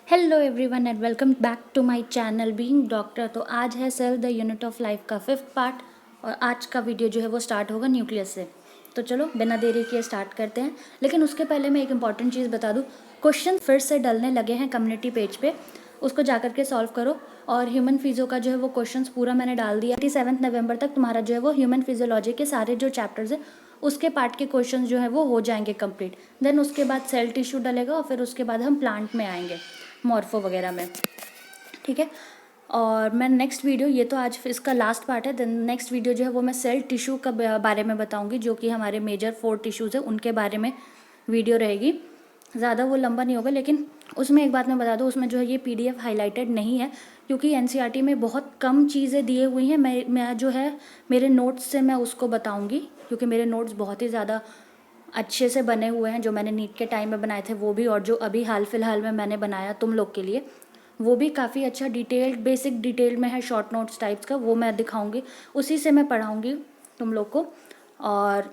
Hello everyone and welcome back to my channel being doctor. तो आज है cell the unit of life का 5th part और आज का वीडियो जो है वो स्टार्ट होगा न्यूक्लियस से। तो चलो बिना देरी किए स्टार्ट करते हैं। लेकिन उसके पहले मैं एक इंपॉर्टेंट चीज़ बता दूँ, क्वेश्चन फिर से डलने लगे हैं कम्युनिटी पेज पे, उसको जाकर के सॉल्व करो। और ह्यूमन फिजियो का जो है वो क्वेश्चन पूरा मैंने डाल दिया। 27 नवंबर तक तुम्हारा जो है वो ह्यूमन फिजियोलॉजी के सारे जो चैप्टर्स है उसके पार्ट के क्वेश्चन जो है वो हो जाएंगे कंप्लीट। देन उसके बाद सेल टिश्यू डलेगा और फिर उसके बाद हम प्लांट में आएंगे, मॉर्फो वगैरह में। ठीक है। और मैं नेक्स्ट वीडियो, ये तो आज इसका लास्ट पार्ट है, देन नेक्स्ट वीडियो जो है वो मैं सेल टिश्यू का बारे में बताऊंगी, जो कि हमारे मेजर 4 टिश्यूज़ है उनके बारे में वीडियो रहेगी। ज़्यादा वो लंबा नहीं होगा, लेकिन उसमें एक बात मैं बता दूँ, उसमें जो है ये PDF हाईलाइटेड नहीं है क्योंकि NCERT में बहुत कम चीज़ें दिए हुई हैं। मैं जो है मेरे नोट्स से मैं उसको बताऊँगी, क्योंकि मेरे नोट्स बहुत ही ज़्यादा अच्छे से बने हुए हैं। जो मैंने नीट के टाइम में बनाए थे वो भी, और जो अभी हाल फिलहाल में मैंने बनाया तुम लोग के लिए वो भी काफ़ी अच्छा डिटेल्ड, बेसिक डिटेल में है, शॉर्ट नोट्स टाइप्स का, वो मैं दिखाऊंगी, उसी से मैं पढ़ाऊंगी तुम लोग को। और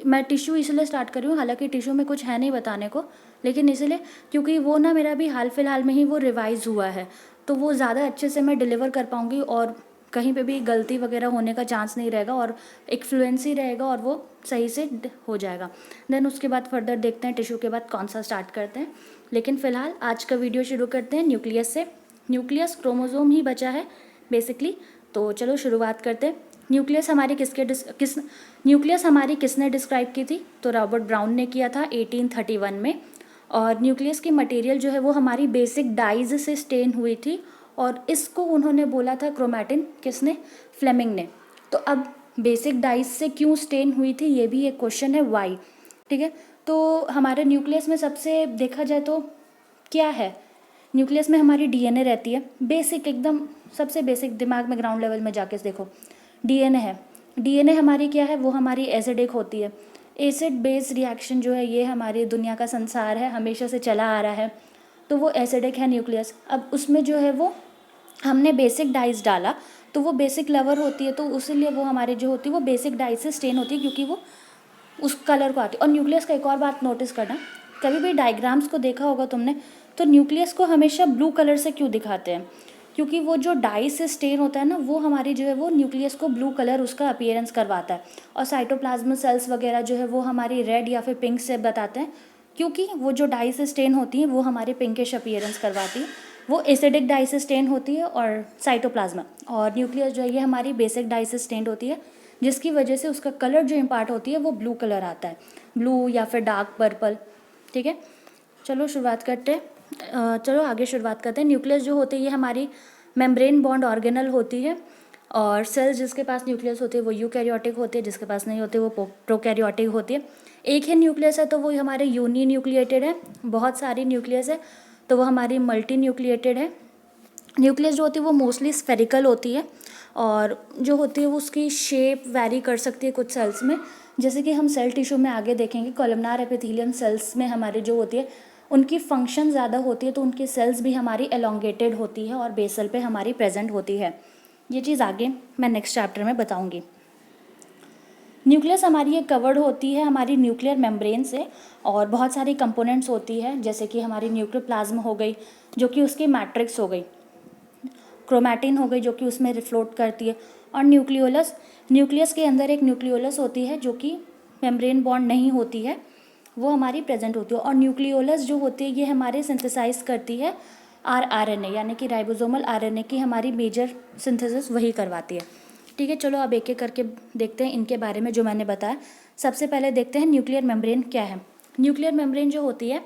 मैं टिश्यू इसलिए स्टार्ट कर रही हूँ, हालांकि टिश्यू में कुछ है नहीं बताने को, लेकिन इसलिए क्योंकि वो ना मेरा भी हाल फिलहाल में ही वो रिवाइज़ हुआ है, तो वो ज़्यादा अच्छे से मैं डिलीवर कर पाऊँगी और कहीं पे भी गलती वगैरह होने का चांस नहीं रहेगा और एक फ्लुएंसी रहेगा और वो सही से हो जाएगा। देन उसके बाद फर्दर देखते हैं टिश्यू के बाद कौन सा स्टार्ट करते हैं। लेकिन फ़िलहाल आज का वीडियो शुरू करते हैं न्यूक्लियस से। न्यूक्लियस क्रोमोसोम ही बचा है बेसिकली, तो चलो शुरुआत करते हैं। न्यूक्लियस हमारी न्यूक्लियस हमारी किसने डिस्क्राइब की थी? तो रॉबर्ट ब्राउन ने किया था 1831 में। और न्यूक्लियस की मटेरियल जो है वो हमारी बेसिक डाइज से स्टेन हुई थी और इसको उन्होंने बोला था क्रोमैटिन। किसने? फ्लेमिंग ने। तो अब बेसिक डाइज से क्यों स्टेन हुई थी, ये भी एक क्वेश्चन है, वाई। ठीक है। तो हमारे न्यूक्लियस में सबसे देखा जाए तो क्या है, न्यूक्लियस में हमारी DNA रहती है, बेसिक एकदम सबसे बेसिक, दिमाग में ग्राउंड लेवल में जाके देखो DNA है। DNA हमारी क्या है? वो हमारी एसिडिक होती है। एसिड बेस रिएक्शन जो है ये हमारी दुनिया का संसार है, हमेशा से चला आ रहा है, तो वो एसिडिक है न्यूक्लियस। अब उसमें जो है वो हमने बेसिक डाइज डाला तो वो बेसिक लवर होती है, तो इसीलिए वो हमारी जो होती है वो बेसिक डाइज से स्टेन होती है, क्योंकि वो उस कलर को आती है। और न्यूक्लियस का एक और बात नोटिस करना, कभी भी डायग्राम्स को देखा होगा तुमने, तो न्यूक्लियस को हमेशा ब्लू कलर से क्यों दिखाते हैं? क्योंकि वो जो डाई से स्टेन होता है ना, वो हमारी जो है वो न्यूक्लियस को ब्लू कलर उसका अपीयरेंस करवाता है। और साइटोप्लाज्म सेल्स वगैरह जो है वो हमारी रेड या फिर पिंक से बताते हैं, क्योंकि वो जो डाई से स्टेन होती हैं वो हमारे पिंकिश अपीयरेंस करवाती है। वो एसिडिक डाई से स्टेन होती है और साइटोप्लाज्मा, और न्यूक्लियस जो है ये हमारी बेसिक डाई से स्टेन होती है, जिसकी वजह से उसका कलर जो इम्पार्ट होती है वो ब्लू कलर आता है, ब्लू या फिर डार्क पर्पल। ठीक है, चलो शुरुआत करते हैं। चलो आगे शुरुआत करते हैं। न्यूक्लियस जो होती है ये हमारी मेम्ब्रेन बॉन्ड ऑर्गेनल होती है, और सेल्स जिसके पास न्यूक्लियस होती है वो यूकैरियोटिक होती है, जिसके पास नहीं होती वो प्रोकैरियोटिक होती है। एक ही न्यूक्लियस है तो वो हमारे यूनी न्यूक्लिएटेड है, बहुत सारी न्यूक्लियस है तो वो हमारी मल्टी न्यूक्लिएटेड है। न्यूक्लियस जो होती है वो मोस्टली स्फेरिकल होती है, और जो होती है वो उसकी शेप वैरी कर सकती है कुछ सेल्स में, जैसे कि हम सेल टिश्यू में आगे देखेंगे। कॉलमनार एपिथेलियम सेल्स में हमारी जो होती है उनकी फंक्शन ज़्यादा होती है, तो उनकी सेल्स भी हमारी एलोंगेटेड होती है और बेसल पे हमारी प्रेजेंट होती है। ये चीज़ आगे मैं नेक्स्ट चैप्टर में बताऊँगी। न्यूक्लियस हमारी ये कवर्ड होती है हमारी न्यूक्लियर मेम्ब्रेन से, और बहुत सारी कंपोनेंट्स होती है, जैसे कि हमारी न्यूक्लियोप्लाज्म हो गई जो कि उसकी मैट्रिक्स हो गई, क्रोमैटिन हो गई जो कि उसमें रिफ्लोट करती है, और न्यूक्लियोलस, न्यूक्लियस के अंदर एक न्यूक्लियोलस होती है जो कि मेम्ब्रेन बॉन्ड नहीं होती है, वो हमारी प्रेजेंट होती है। और न्यूक्लियोलस जो होती है ये हमारे सिंथेसाइज करती है RNA, यानी कि राइबोसोमल RNA की हमारी मेजर सिंथेसिस वही करवाती है। ठीक है, चलो अब एक एक करके देखते हैं इनके बारे में जो मैंने बताया। सबसे पहले देखते हैं न्यूक्लियर मेम्ब्रेन क्या है। न्यूक्लियर मेम्ब्रेन जो होती है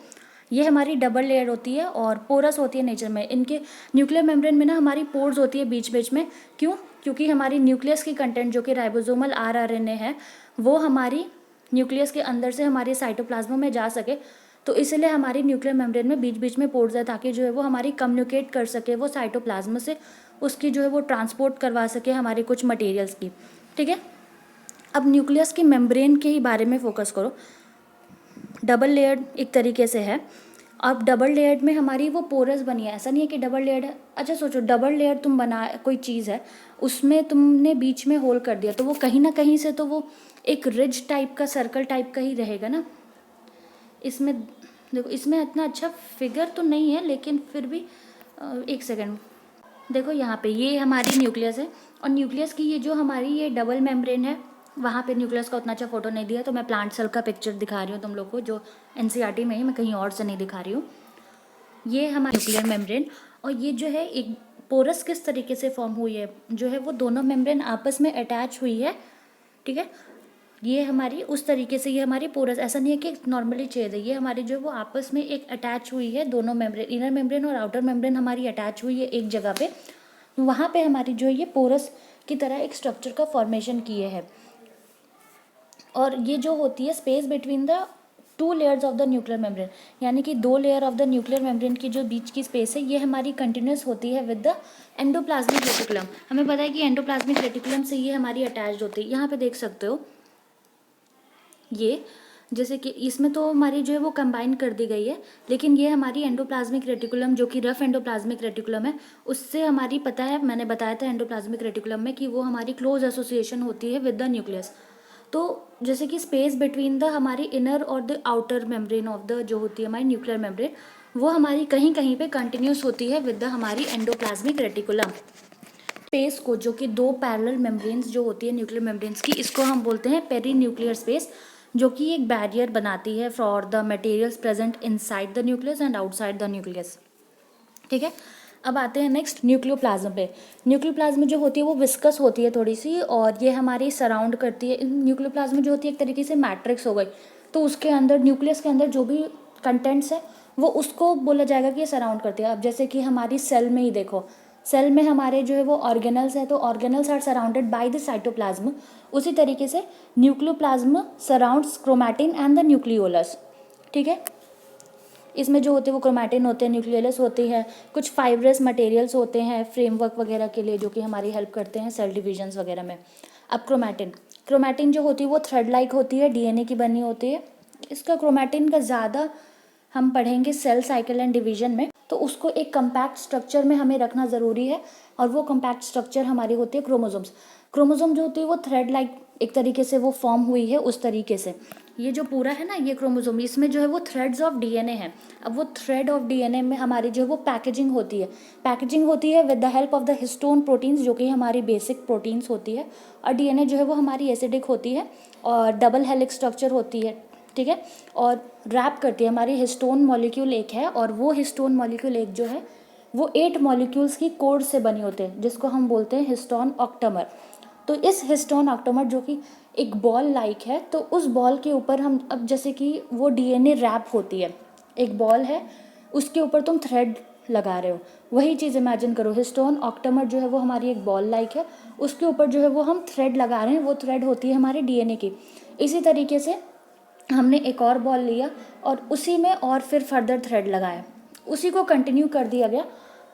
ये हमारी डबल लेयर होती है और पोरस होती है नेचर में। इनके न्यूक्लियर मेम्ब्रेन में ना हमारी पोर्स होती है बीच बीच में। क्यों? क्योंकि हमारी न्यूक्लियस की कंटेंट जो कि राइबोसोमल RNA है वो हमारी न्यूक्लियस के अंदर से हमारे साइटोप्लाज्म में जा सके, तो इसलिए हमारी न्यूक्लियर मेम्ब्रेन में बीच बीच में पोर्स है, ताकि जो है वो हमारी कम्युनिकेट कर सके वो साइटोप्लाज्म से, उसकी जो है वो ट्रांसपोर्ट करवा सके हमारे कुछ मटेरियल्स की। ठीक है, अब न्यूक्लियस की मेम्ब्रेन के ही बारे में फोकस करो। डबल लेयर्ड एक तरीके से है। अब डबल लेयर्ड में हमारी वो पोरस बनी है, ऐसा नहीं है कि डबल लेयर्ड है। अच्छा सोचो, डबल लेयर्ड तुम बना, कोई चीज़ है उसमें तुमने बीच में होल कर दिया, तो वो कहीं ना कहीं से तो वो एक रिज टाइप का, सर्कल टाइप का ही रहेगा ना। इसमें देखो इसमें इतना अच्छा फिगर तो नहीं है, लेकिन फिर भी एक सेकेंड, देखो यहाँ पे ये हमारी न्यूक्लियस है, और न्यूक्लियस की ये जो हमारी ये डबल मेम्ब्रेन है, वहाँ पे न्यूक्लियस का उतना अच्छा फोटो नहीं दिया, तो मैं प्लांट सेल का पिक्चर दिखा रही हूँ तुम लोग को, जो एनसीईआरटी में ही, मैं कहीं और से नहीं दिखा रही हूँ। ये हमारी न्यूक्लियर मेम्ब्रेन, और ये जो है एक पोरस किस तरीके से फॉर्म हुई है, जो है वो दोनों मेम्ब्रेन आपस में अटैच हुई है, ठीक है। ये हमारी उस तरीके से, ये हमारी पोरस, ऐसा नहीं है कि नॉर्मली छेद है, ये हमारी जो है वो आपस में एक अटैच हुई है, दोनों मेम्ब्रेन, इनर मेम्ब्रेन और आउटर मेम्ब्रेन हमारी अटैच हुई है एक जगह पे, वहाँ पे हमारी जो है ये पोरस की तरह एक स्ट्रक्चर का फॉर्मेशन किए है। और ये जो होती है space between the 2 layers of the nuclear membrane, यानी कि 2 layer of the nuclear membrane की जो बीच की स्पेस है, ये हमारी कंटिन्यूस होती है विद द एंडोप्लाज्मिक रेटिकुलम। हमें पता है कि एंडोप्लाज्मिक रेटिकुलम से ये हमारी अटैच्ड होती है। यहाँ पे देख सकते हो ये, जैसे कि इसमें तो हमारी जो है वो कंबाइन कर दी गई है, लेकिन ये हमारी एंडोप्लाज्मिक रेटिकुलम जो कि रफ एंडोप्लाज्मिक रेटिकुलम है, उससे हमारी पता है, मैंने बताया था एंडोप्लाज्मिक रेटिकुलम में कि वो हमारी क्लोज एसोसिएशन होती है विद द न्यूक्लियस। तो जैसे कि स्पेस बिटवीन द हमारी इनर और the outer membrane of the जो होती है हमारी न्यूक्लियर मेम्ब्रेन, वो हमारी कहीं कहीं पे कंटिन्यूस होती है विद द हमारी एंडोप्लाज्मिक रेटिकुलम। स्पेस को, जो कि 2 पैरेलल मेम्ब्रेन्स जो होती है न्यूक्लियर मेम्ब्रेन्स की, इसको हम बोलते हैं पेरी न्यूक्लियर स्पेस, जो कि एक बैरियर बनाती है for the materials present inside the nucleus and outside the nucleus, ठीक है। अब आते हैं नेक्स्ट न्यूक्लियोप्लाज्म पे। न्यूक्लियोप्लाज्म जो होती है वो विस्कस होती है थोड़ी सी, और ये हमारी सराउंड करती है। न्यूक्लियोप्लाज्म जो होती है एक तरीके से मैट्रिक्स हो गई, तो उसके अंदर, न्यूक्लियस के अंदर जो भी कंटेंट्स है वो उसको बोला जाएगा कि ये सराउंड करती है। अब जैसे कि हमारी सेल में ही देखो, सेल में हमारे जो है वो ऑर्गेनल्स है, तो organelles are surrounded by the cytoplasm. उसी तरीके से nucleoplasm surrounds chromatin and the nucleolus, ठीक है। इसमें जो होते हैं वो क्रोमैटिन होते हैं, न्यूक्लियोलस होती है, कुछ फाइब्रस मटेरियल्स होते हैं फ्रेमवर्क वगैरह के लिए, जो कि हमारी हेल्प करते हैं सेल डिविजन्स वगैरह में। अब क्रोमैटिन जो होती है वो थ्रेड लाइक होती है, डीएनए की बनी होती है। इसका क्रोमैटिन का ज़्यादा हम पढ़ेंगे सेल साइकिल एंड डिवीजन में, तो उसको एक कम्पैक्ट स्ट्रक्चर में हमें रखना ज़रूरी है, और वो कम्पैक्ट स्ट्रक्चर हमारी होती है क्रोमोसोम्स। क्रोमोसोम जो होती है वो थ्रेड लाइक एक तरीके से वो फॉर्म हुई है उस तरीके से। ये जो पूरा है ना ये क्रोमोसोम, इसमें जो है वो थ्रेड्स ऑफ डीएनए हैं। अब वो थ्रेड ऑफ डीएनए में हमारी जो है वो पैकेजिंग होती है with the help of the histone proteins, जो कि हमारी बेसिक प्रोटीन्स होती है। और डीएनए जो है वो हमारी एसिडिक होती है और डबल हेलिक्स स्ट्रक्चर होती है, ठीक है। और रैप करती है, हमारी हिस्टोन मॉलिक्यूल एक है, और वो हिस्टोन मॉलिक्यूल एक जो है वो 8 मॉलिक्यूल्स की कोड से बने होते हैं, जिसको हम बोलते हैं हिस्टोन ऑक्टेमर। तो इस हिस्टोन ऑक्टेमर जो कि एक बॉल लाइक है, तो उस बॉल के ऊपर हम, अब जैसे कि वो डीएनए रैप होती है, एक बॉल है उसके ऊपर तुम थ्रेड लगा रहे हो, वही चीज़ इमेजिन करो। हिस्टोन ऑक्टेमर जो है वो हमारी एक बॉल लाइक है, उसके ऊपर जो है वो हम थ्रेड लगा रहे हैं, वो थ्रेड होती है हमारे डीएनए की। इसी तरीके से हमने एक और बॉल लिया और उसी में और फिर फर्दर थ्रेड लगाया, उसी को कंटिन्यू कर दिया गया,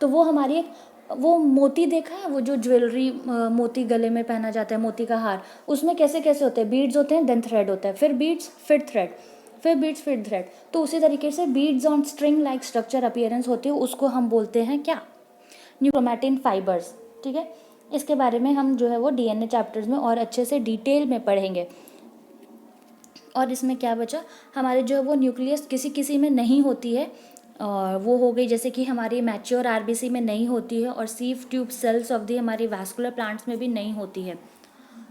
तो वो हमारी एक, वो मोती देखा है, वो जो ज्वेलरी मोती गले में पहना जाता है, मोती का हार, उसमें कैसे कैसे होते हैं, बीड्स होते हैं, देन थ्रेड होता है, फिर बीड्स, फिर थ्रेड, फिर बीड्स, फिर थ्रेड। तो उसी तरीके से beads on string like structure appearance होती है, उसको हम बोलते हैं क्या, न्यूक्रोमैटिन फाइबर्स, ठीक है। इसके बारे में हम जो है वो डीएनए चैप्टर्स में और अच्छे से डिटेल में पढ़ेंगे। और इसमें क्या बचा, हमारे जो है वो न्यूक्लियस किसी किसी में नहीं होती है, और वो हो गई जैसे कि हमारी मैच्योर आरबीसी में नहीं होती है, और sieve tube cells of the हमारी वैस्कुलर प्लांट्स में भी नहीं होती है,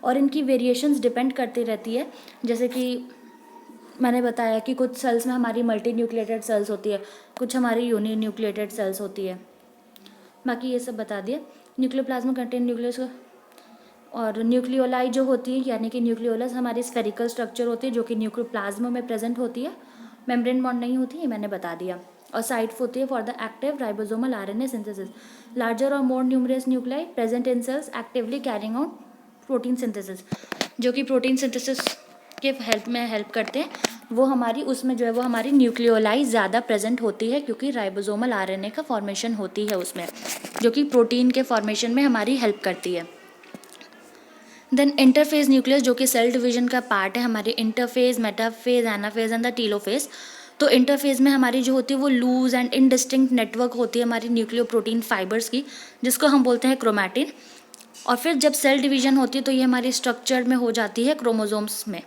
और इनकी वेरिएशंस डिपेंड करती रहती है। जैसे कि मैंने बताया कि कुछ सेल्स में हमारी मल्टी न्यूक्लिएटेड सेल्स होती है, कुछ हमारी यूनि न्यूक्लिएटेड सेल्स होती है। बाकी ये सब बता दिए। न्यूक्लियोप्लाज्म कंटेन न्यूक्लियस, और न्यूक्लियोलाई जो होती है यानी कि न्यूक्लियोलस हमारी स्फेरिकल स्ट्रक्चर होती है, जो कि न्यूक्लियोप्लाज्म में प्रेजेंट होती है, मेम्ब्रेन बॉन्ड नहीं होती, ये मैंने बता दिया। और साइट होती है for the active ribosomal RNA synthesis, larger और more numerous nuclei present in cells actively carrying out protein synthesis, जो कि प्रोटीन सिंथेसिस के हेल्प करते हैं, वो हमारी उसमें जो है वो हमारी न्यूक्लियोलाई ज़्यादा प्रेजेंट होती है, क्योंकि राइबोसोमल आरएनए का फॉर्मेशन होती है उसमें, जो कि प्रोटीन के फॉर्मेशन में हमारी हेल्प करती है। देन इंटरफेज न्यूक्लियस, जो कि सेल डिवीजन का पार्ट है, हमारे interphase, metaphase, anaphase and the telophase. तो इंटरफेज में हमारी जो होती है वो लूज एंड इनडिस्टिंक्ट नेटवर्क होती है हमारी न्यूक्लियोप्रोटीन फाइबर्स की, जिसको हम बोलते हैं क्रोमैटिन। और फिर जब सेल डिवीजन होती है तो ये हमारी स्ट्रक्चर में हो जाती है क्रोमोसोम्स में।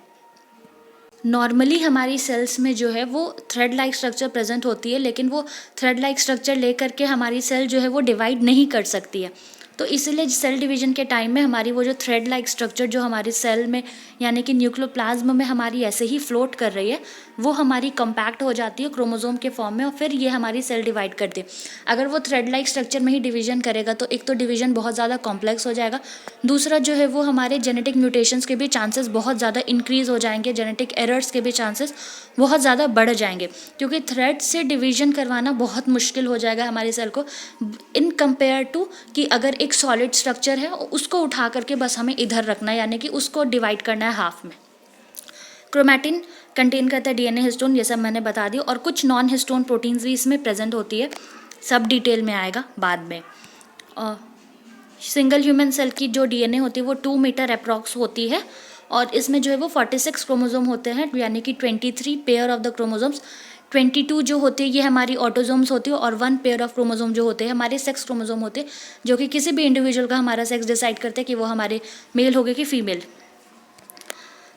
नॉर्मली हमारी सेल्स में जो है वो थ्रेड लाइक स्ट्रक्चर प्रेजेंट होती है, लेकिन वो थ्रेड लाइक स्ट्रक्चर लेकर के हमारी सेल जो है वो डिवाइड नहीं कर सकती है। तो इसीलिए सेल डिवीजन के टाइम में हमारी वो जो थ्रेड लाइक स्ट्रक्चर जो हमारी सेल में यानी कि न्यूक्लियोप्लाज्म में हमारी ऐसे ही फ्लोट कर रही है, वो हमारी कंपैक्ट हो जाती है क्रोमोसोम के फॉर्म में, और फिर ये हमारी सेल डिवाइड करती है। अगर वो थ्रेड लाइक स्ट्रक्चर में ही डिवीजन करेगा तो एक तो डिवीजन बहुत ज़्यादा कॉम्प्लेक्स हो जाएगा, दूसरा जो है वो हमारे जेनेटिक म्यूटेशंस के भी चांसेस बहुत ज़्यादा इंक्रीज हो जाएंगे, जेनेटिक एरर्स के भी चांसेस बहुत ज़्यादा बढ़ जाएंगे, क्योंकि थ्रेड से डिवीजन करवाना बहुत मुश्किल हो जाएगा हमारी सेल को इन कंपेयर टू कि अगर एक सॉलिड स्ट्रक्चर है उसको उठा करके बस हमें इधर रखना है, यानी कि उसको डिवाइड करना है हाफ में। क्रोमैटिन कंटेन करता है डीएनए, हिस्टोन, ये सब मैंने बता दिया, और कुछ नॉन हिस्टोन प्रोटीन्स भी इसमें प्रेजेंट होती है, सब डिटेल में आएगा बाद में। सिंगल ह्यूमन सेल की जो डीएनए होती है वो 2 मीटर अप्रॉक्स होती है, और इसमें जो है वो 46 क्रोमोसोम होते हैं, यानी कि 23 पेयर ऑफ द क्रोमोसोम्स। 22 जो होती है ये हमारी ऑटोजोम्स होती है, और 1 पेयर ऑफ क्रोमोसोम जो होते हैं हमारे सेक्स क्रोमोसोम होते हैं, जो कि किसी भी इंडिविजुअल का हमारा सेक्स डिसाइड करते हैं कि वो हमारे मेल होगे कि फीमेल।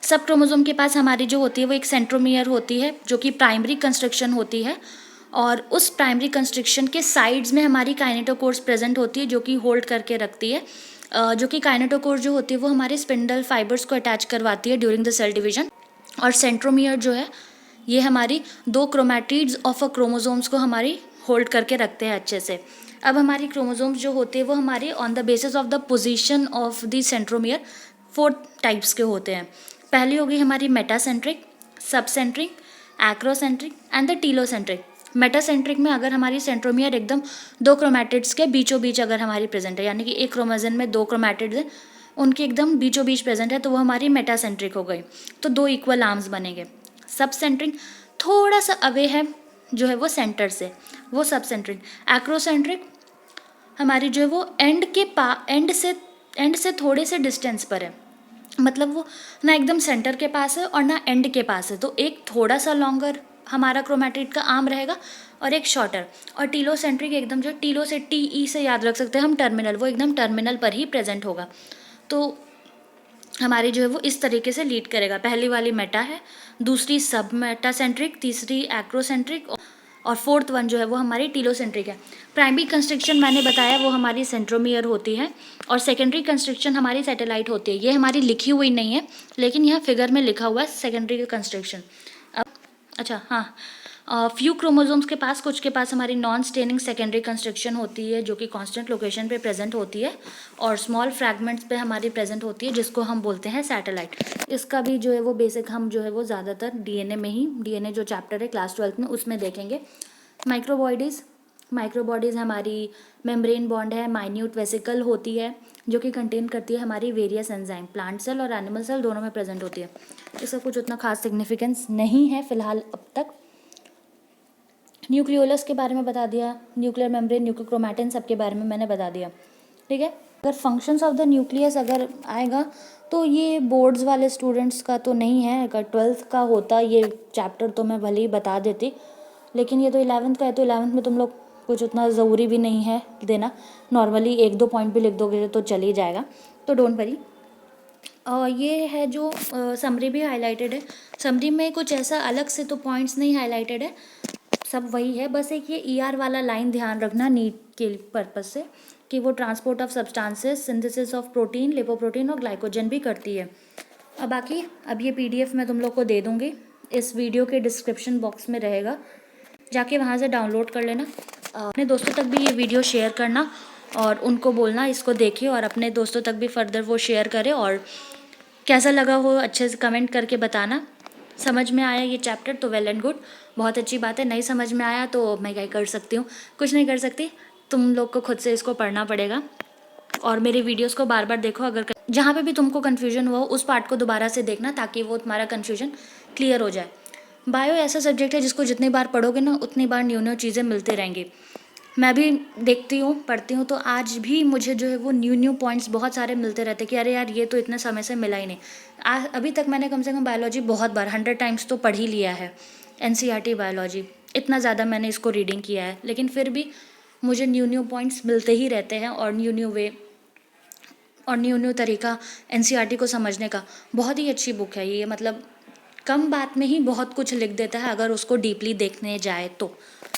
सब क्रोमोसोम के पास हमारी जो होती है वो एक सेंट्रोमियर होती है, जो कि प्राइमरी कंस्ट्रक्शन होती है, और उस प्राइमरी कंस्ट्रक्शन के साइड्स में हमारी काइनेटोकोर्स प्रेजेंट होती है, जो कि होल्ड करके रखती है, जो कि काइनेटोकोर जो होती है वो हमारे स्पिंडल फाइबर्स को अटैच करवाती है ड्यूरिंग द सेल डिवीजन। और सेंट्रोमियर जो है ये हमारी 2 क्रोमैटिड्स ऑफ अ क्रोमोसोम्स को हमारी होल्ड करके रखते हैं अच्छे से। अब हमारी क्रोमोसोम्स जो होते हैं वो हमारे on the basis of the position of the centromere 4 types के होते हैं। पहली होगी हमारी metacentric, subcentric, acrocentric and the telocentric. Metacentric में अगर हमारी सेंट्रोमियर एकदम 2 क्रोमैटिड्स के बीचों बीच अगर हमारी प्रेजेंट है, यानी कि एक क्रोमोजन में 2 क्रोमैटिड्स हैं, उनके एकदम बीचों बीच प्रेजेंट है, तो वो हमारी मेटासेंट्रिक हो गई, तो 2 इक्वल आर्म्स बनेंगे। सबसेंट्रिक थोड़ा सा अवे है जो है वो सेंटर से, वो सबसेंट्रिक। एक्रोसेंट्रिक हमारी जो है वो एंड से थोड़े से डिस्टेंस पर है, मतलब वो ना एकदम सेंटर के पास है और ना एंड के पास है, तो एक थोड़ा सा लॉन्गर हमारा क्रोमैटिड का आर्म रहेगा और एक शॉर्टर। और टीलोसेंट्रिक एकदम जो टीलो से TE से याद रख सकते हैं हम टर्मिनल, वो एकदम टर्मिनल पर ही प्रेजेंट होगा। तो हमारी जो है वो इस तरीके से लीड करेगा। पहली वाली मेटा है, दूसरी सब मेटासेंट्रिक, तीसरी एक्रोसेंट्रिक, और फोर्थ वन जो है वो हमारी टीलोसेंट्रिक है। प्राइमरी कंस्ट्रक्शन मैंने बताया वो हमारी सेंट्रोमियर होती है, और सेकेंडरी कंस्ट्रक्शन हमारी सैटेलाइट होती है। ये हमारी लिखी हुई नहीं है, लेकिन यहाँ फिगर में लिखा हुआ है सेकेंडरी कंस्ट्रक्शन। अब अच्छा हाँ, फ्यू क्रोमोसोम्स के पास, कुछ के पास हमारी नॉन स्टेनिंग सेकेंडरी कंस्ट्रक्शन होती है, जो कि कांस्टेंट लोकेशन पे प्रेजेंट होती है, और स्मॉल फ्रैगमेंट्स पे हमारी प्रेजेंट होती है, जिसको हम बोलते हैं सैटेलाइट। इसका भी जो है वो बेसिक हम जो है वो ज़्यादातर डीएनए में ही, डीएनए जो चैप्टर है क्लास 12 में उसमें देखेंगे। माइक्रोबॉडीज़ हमारी मेम्ब्रेन बॉन्ड है, माइन्यूट वेसिकल होती है, जो कि कंटेन करती है हमारी वेरियस एंजाइम, प्लांट सेल और एनिमल सेल दोनों में प्रेजेंट होती है। इसका कुछ उतना खास सिग्निफिकेंस नहीं है फिलहाल अब तक। न्यूक्लियोलस के बारे में बता दिया, न्यूक्लियर मेम्ब्रेन, न्यूक्लियोक्रोमैटिन सबके बारे में मैंने बता दिया, ठीक है। अगर फंक्शंस ऑफ द न्यूक्लियस अगर आएगा तो ये बोर्ड्स वाले स्टूडेंट्स का तो नहीं है, अगर 12th का होता ये चैप्टर तो मैं भले ही बता देती, लेकिन ये तो 11th का है, तो 11th में तुम लोग कुछ उतना ज़रूरी भी नहीं है देना, नॉर्मली 1-2 पॉइंट भी लिख दोगे तो चल ही जाएगा, तो डोंट वरी। ये है जो समरी भी हाईलाइटेड है, समरी में कुछ ऐसा अलग से तो पॉइंट्स नहीं हाईलाइटेड है, सब वही है, बस एक ये ER वाला लाइन ध्यान रखना नीट के पर्पज़ से, कि वो transport of substances, synthesis of protein, lipoprotein और ग्लाइकोजन भी करती है। अब बाकी अब ये PDF मैं तुम लोग को दे दूँगी, इस वीडियो के डिस्क्रिप्शन बॉक्स में रहेगा, जाके वहाँ से डाउनलोड कर लेना। अपने दोस्तों तक भी ये वीडियो शेयर करना और उनको बोलना इसको देखे, और अपने दोस्तों तक भी फर्दर वो शेयर करे, और कैसा लगा हो अच्छे से कमेंट करके बताना। समझ में आया ये चैप्टर तो वेल एंड गुड, बहुत अच्छी बात है। नहीं समझ में आया तो मैं क्या कर सकती हूँ, कुछ नहीं कर सकती, तुम लोग को खुद से इसको पढ़ना पड़ेगा, और मेरी वीडियोस को बार बार देखो। अगर जहाँ पे भी तुमको कन्फ्यूजन हुआ उस पार्ट को दोबारा से देखना, ताकि वो तुम्हारा कन्फ्यूजन क्लियर हो जाए। बायो ऐसा सब्जेक्ट है जिसको जितनी बार पढ़ोगे ना उतनी बार न्यू न्यू चीज़ें मिलते रहेंगी। मैं भी देखती हूँ, पढ़ती हूँ, तो आज भी मुझे जो है वो न्यू पॉइंट्स बहुत सारे मिलते रहते कि अरे यार ये तो इतने समय से मिला ही नहीं। अभी तक मैंने कम से कम बायोलॉजी बहुत बार 100 टाइम्स तो पढ़ ही लिया है, NCERT बायोलॉजी, इतना ज़्यादा मैंने इसको रीडिंग किया है, लेकिन फिर भी मुझे न्यू पॉइंट्स मिलते ही रहते हैं, और न्यू वे और न्यू तरीका NCERT को समझने का। बहुत ही अच्छी बुक है ये, मतलब कम बात में ही बहुत कुछ लिख देता है अगर उसको डीपली देखने जाए तो।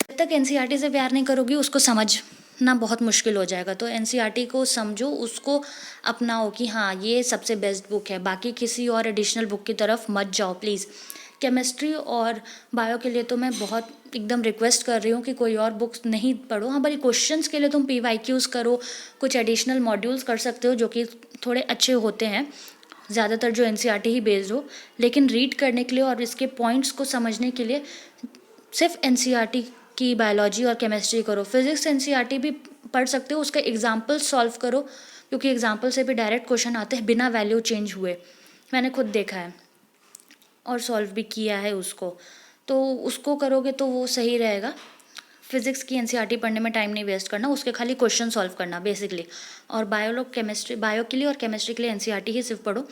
जब तक एनसीईआरटी से प्यार नहीं करोगी उसको समझना बहुत मुश्किल हो जाएगा। तो एनसीईआरटी को समझो, उसको अपनाओ कि हाँ ये सबसे बेस्ट बुक है, बाकी किसी और एडिशनल बुक की तरफ मत जाओ प्लीज़। केमिस्ट्री और बायो के लिए तो मैं बहुत एकदम रिक्वेस्ट कर रही हूँ कि कोई और बुक्स नहीं पढ़ो। हाँ भाई, क्वेश्चंस के लिए तुम पीवाईक्यूज़ करो, कुछ एडिशनल मॉड्यूल्स कर सकते हो जो कि थोड़े अच्छे होते हैं, ज़्यादातर जो एनसीईआरटी ही बेस्ड हो। लेकिन रीड करने के लिए और इसके पॉइंट्स को समझने के लिए सिर्फ एनसीईआरटी की बायोलॉजी और केमिस्ट्री करो। फिजिक्स एनसीईआरटी भी पढ़ सकते हो, उसका एग्जाम्पल सॉल्व करो, क्योंकि एग्जाम्पल से भी डायरेक्ट क्वेश्चन आते हैं बिना वैल्यू चेंज हुए। मैंने खुद देखा है और सॉल्व भी किया है उसको। तो उसको करोगे तो वो सही रहेगा। फिज़िक्स की एनसीईआरटी पढ़ने में टाइम नहीं वेस्ट करना, उसके खाली क्वेश्चन सॉल्व करना बेसिकली। और बायो के लिए और केमिस्ट्री के लिए एनसीईआरटी ही सिर्फ पढ़ो।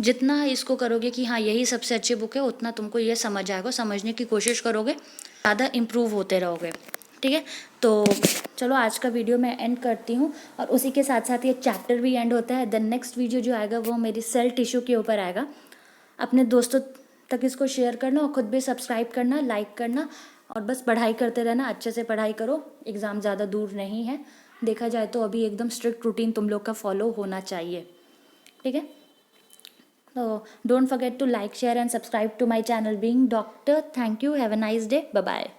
जितना इसको करोगे कि हाँ यही सबसे अच्छी बुक है, उतना तुमको ये समझ आएगा, समझने की कोशिश करोगे, ज़्यादा इम्प्रूव होते रहोगे। ठीक है, तो चलो आज का वीडियो मैं एंड करती हूँ और उसी के साथ साथ ये चैप्टर भी एंड होता है। देन नेक्स्ट वीडियो जो आएगा वो मेरी सेल टिश्यू के ऊपर आएगा। अपने दोस्तों तक इसको शेयर करना और ख़ुद भी सब्सक्राइब करना, लाइक करना और बस पढ़ाई करते रहना। अच्छे से पढ़ाई करो, एग्ज़ाम ज़्यादा दूर नहीं है। देखा जाए तो अभी एकदम स्ट्रिक्ट रूटीन तुम लोग का फॉलो होना चाहिए। ठीक है, तो don't forget to like, share and subscribe to my channel being doctor. Thank you, have a nice day, bye bye.